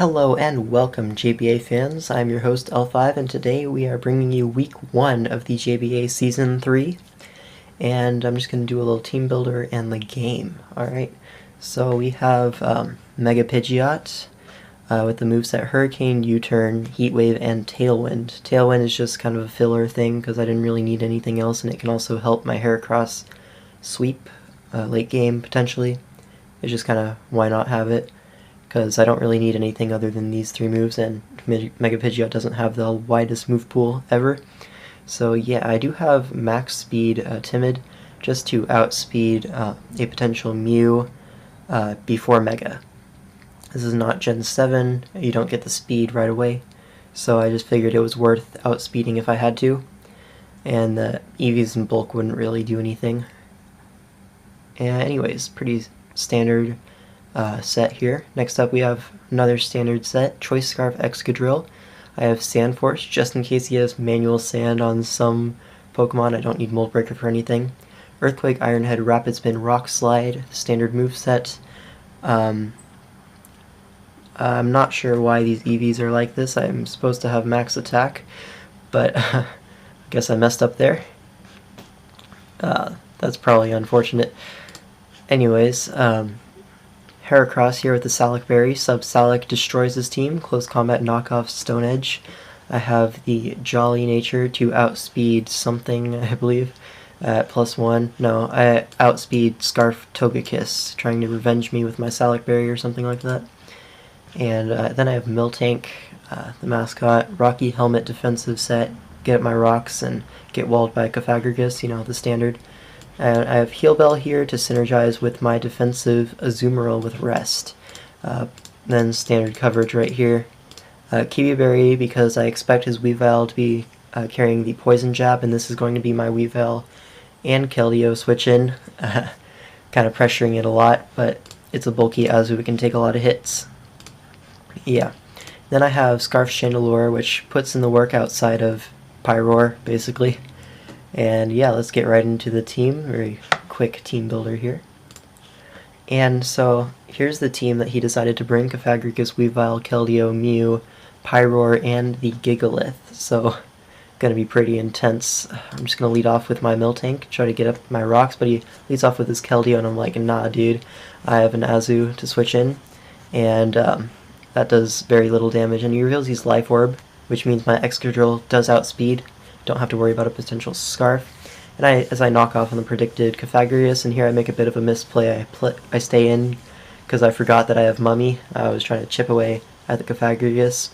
Hello and welcome JBA fans, I'm your host L5 and today we are bringing you week 1 of the JBA Season 3 and I'm just going to do a little team builder and the game. Alright, so we have Mega Pidgeot with the moveset Hurricane, U-Turn, Heat Wave, and Tailwind. Tailwind is just kind of a filler thing because I didn't really need anything else, and it can also help my Heracross sweep late game potentially. It's just kind of why not have it, because I don't really need anything other than these 3 moves, and Mega Pidgeot doesn't have the widest move pool ever. So yeah, I do have max speed Timid, just to outspeed a potential Mew before Mega. This is not Gen 7, you don't get the speed right away, so I just figured it was worth outspeeding if I had to, and the EVs in bulk wouldn't really do anything. And anyways, pretty standard set here. Next up we have another standard set, Choice Scarf Excadrill. I have Sand Force just in case he has manual sand on some Pokemon. I don't need Mold Breaker for anything. Earthquake, Iron Head, Rapid Spin, Rock Slide, standard moveset. I'm not sure why these EVs are like this. I'm supposed to have max attack, but I guess I messed up there. That's probably unfortunate. Anyways, Heracross here with the Salac Berry. Sub-Salac destroys his team. Close combat knockoff Stone Edge. I have the Jolly Nature to outspeed something, I believe, at +1. No, I outspeed Scarf Togekiss, trying to revenge me with my Salac Berry or something like that. And then I have Miltank, the mascot, Rocky Helmet defensive set, get up my rocks and get walled by Cofagrigus, you know, the standard. And I have Heal Bell here to synergize with my defensive Azumarill with Rest. Then standard coverage right here. Kiwi Berry because I expect his Weavile to be carrying the Poison Jab, and this is going to be my Weavile and Keldeo switch in. Kind of pressuring it a lot, but it's a bulky Azu, it can take a lot of hits. Yeah. Then I have Scarf Chandelure, which puts in the work outside of Pyroar, basically. And yeah, let's get right into the team. Very quick team builder here. And so here's the team that he decided to bring: Cofagrigus, Weavile, Keldeo, Mew, Pyroar, and the Gigalith. So gonna be pretty intense. I'm just gonna lead off with my Miltank, try to get up my rocks, but he leads off with his Keldeo, and I'm like, nah dude, I have an Azu to switch in, and that does very little damage. And he reveals he's Life Orb, which means my Excadrill does outspeed. Don't have to worry about a potential Scarf. And as I knock off on the predicted Cofagrigus, and here I make a bit of a misplay. I stay in because I forgot that I have Mummy. I was trying to chip away at the Cofagrigus.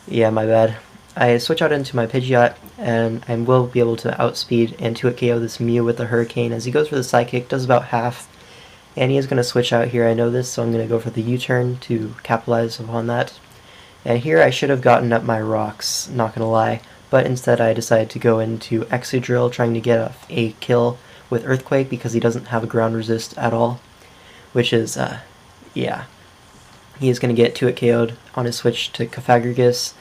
Yeah, my bad. I switch out into my Pidgeot, and I will be able to outspeed and 2-hit KO this Mew with the Hurricane. As he goes for the Psychic, does about half. And he is going to switch out here, I know this, so I'm going to go for the U-turn to capitalize upon that. And here I should have gotten up my rocks, not going to lie. But instead I decided to go into Excadrill, trying to get a kill with Earthquake because he doesn't have a ground resist at all. Which is, yeah. He is going to get 2-hit KO'd on his switch to Cofagrigus.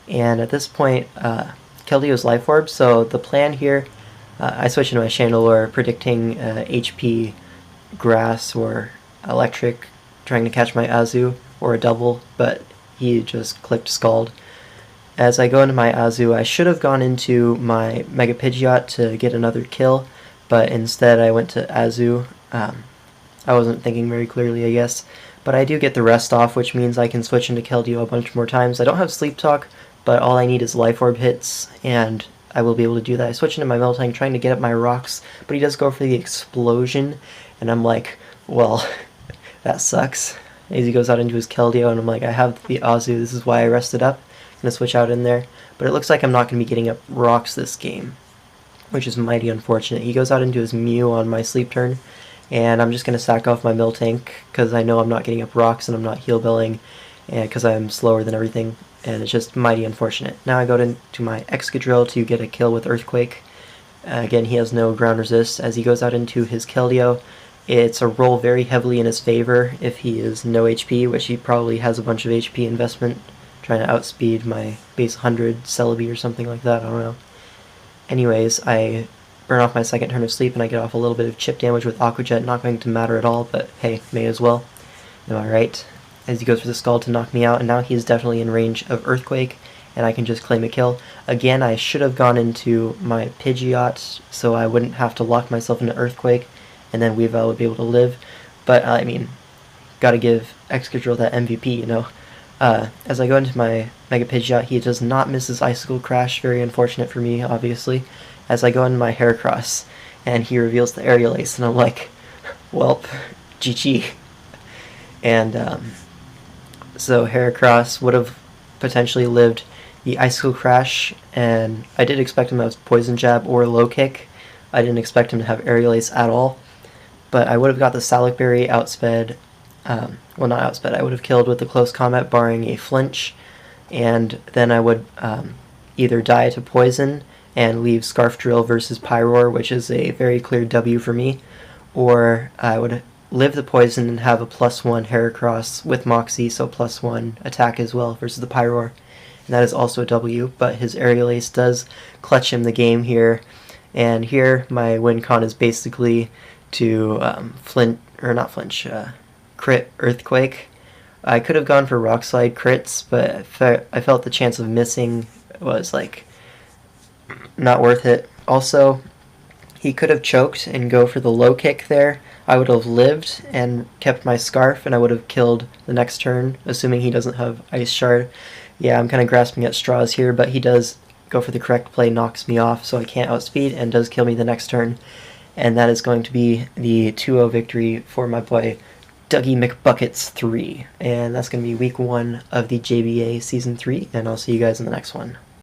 And at this point, Keldeo's Life Orb, so the plan here, I switch into my Chandelure, predicting HP Grass or Electric, trying to catch my Azu, or a double, but he just clicked Scald. As I go into my Azu, I should have gone into my Mega Pidgeot to get another kill, but instead I went to Azu. I wasn't thinking very clearly, I guess. But I do get the rest off, which means I can switch into Keldeo a bunch more times. I don't have Sleep Talk, but all I need is Life Orb hits, and I will be able to do that. I switch into my Miltank, trying to get up my rocks, but he does go for the Explosion, and I'm like, well, that sucks. As he goes out into his Keldeo, and I'm like, I have the Azu, this is why I rested up. I'm going to switch out in there, but it looks like I'm not going to be getting up rocks this game, which is mighty unfortunate. He goes out into his Mew on my sleep turn, and I'm just going to sack off my Miltank because I know I'm not getting up rocks and I'm not heal belling because I'm slower than everything, and it's just mighty unfortunate. Now I go to my Excadrill to get a kill with Earthquake. Again, he has no ground resist. As he goes out into his Keldeo, it's a roll very heavily in his favor if he is no HP, which he probably has a bunch of HP investment, trying to outspeed my base 100 Celebi or something like that, I don't know. Anyways, I burn off my second turn of sleep and I get off a little bit of chip damage with Aqua Jet, not going to matter at all, but hey, may as well. Am I right? as he goes for the skull to knock me out, and now he is definitely in range of Earthquake, and I can just claim a kill. Again, I should have gone into my Pidgeot so I wouldn't have to lock myself into Earthquake, and then Weavile would be able to live. But, I mean, gotta give Excadrill that MVP, you know. As I go into my Mega Pidgeot, he does not miss his Icicle Crash, very unfortunate for me, obviously. As I go into my Heracross, and he reveals the Aerial Ace, and I'm like, welp, GG. And so Heracross would have potentially lived the Icicle Crash, and I did expect him to have Poison Jab or Low Kick. I didn't expect him to have Aerial Ace at all, but I would have got the Salac Berry outsped. Well, not outsped, I would have killed with the close combat barring a flinch, and then I would either die to poison and leave Scarf Drill versus Pyroar, which is a very clear W for me, or I would live the poison and have a +1 Heracross with Moxie, so +1 attack as well versus the Pyroar, and that is also a W, but his Aerial Ace does clutch him the game here, and here my win con is basically to crit Earthquake. I could have gone for Rock Slide crits, but I felt the chance of missing was like not worth it. Also, he could have choked and go for the Low Kick there. I would have lived and kept my Scarf, and I would have killed the next turn, assuming he doesn't have Ice Shard. Yeah, I'm kind of grasping at straws here, but he does go for the correct play, knocks me off, so I can't outspeed, and does kill me the next turn. And that is going to be the 2-0 victory for my boy Dougie McBuckets 3. And that's going to be week 1 of the JBA Season 3, and I'll see you guys in the next one.